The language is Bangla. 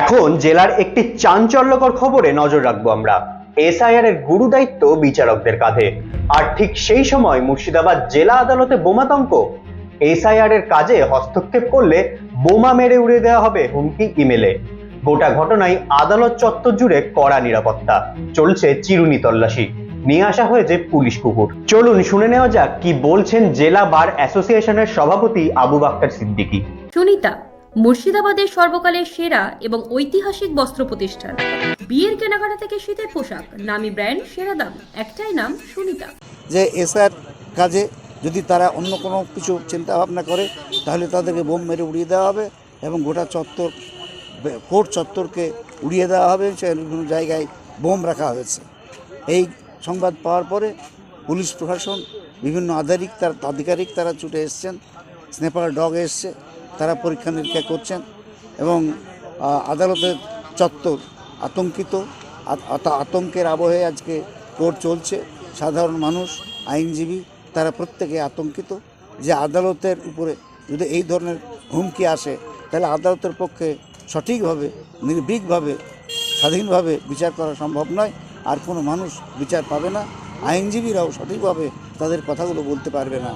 এখন জেলার একটি চাঞ্চল্যকর খবরে নজর রাখবো আমরা। এসআইআর এর গুরু দায়িত্ব বিচারকদের কাঁধে, আর ঠিক সেই সময় মুর্শিদাবাদ জেলা আদালতে বোমাতঙ্ক। এসআইআর এর কাজে হস্তক্ষেপ করলে বোমা মেরে উড়িয়ে দেওয়া হবে হুমকি ইমেলে। গোটা ঘটনায় আদালত চত্বর জুড়ে কড়া নিরাপত্তা, চলছে চিরুনি তল্লাশি, নিয়ে আসা হয়েছে পুলিশ কুকুর। চলুন শুনে নেওয়া যাক কি বলছেন জেলা বার অ্যাসোসিয়েশনের সভাপতি আবু বাক্কার সিদ্দিকী। সুনিতা মুর্শিদাবাদের সর্বকালের সেরা এবং ঐতিহাসিক বস্ত্র প্রতিষ্ঠান। বিয়ের কেনাকাটা থেকে শীতের পোশাক, নামি ব্র্যান্ড, সেরা দাম, একটাই নাম সুনিতা। যে এসআর কাজে যদি তারা অন্য কোনো কিছু চিন্তা ভাবনা করে তাহলে তাদেরকে বোম মেরে উড়িয়ে দেওয়া হবে এবং গোটা চত্বর, কোর্ট চত্বরকে উড়িয়ে দেওয়া হবে। বিভিন্ন জায়গায় বোম রাখা হয়েছে। এই সংবাদ পাওয়ার পরে পুলিশ প্রশাসন, বিভিন্ন আধিকারিক তারা ছুটে এসছেন, স্নেপার ডগ এসছে, তারা পরীক্ষা নিরীক্ষা করছেন এবং আদালতের চত্বর আতঙ্কিত। আতঙ্কের আবহে আজকে কোর্ট চলছে। সাধারণ মানুষ, আইনজীবী তারা প্রত্যেকে আতঙ্কিত যে আদালতের উপরে যদি এই ধরনের হুমকি আসে তাহলে আদালতের পক্ষে সঠিকভাবে, নির্ভীকভাবে, স্বাধীনভাবে বিচার করা সম্ভব নয়। আর কোনো মানুষ বিচার পাবে না, আইনজীবীরাও সঠিকভাবে তাদের কথাগুলো বলতে পারবে না।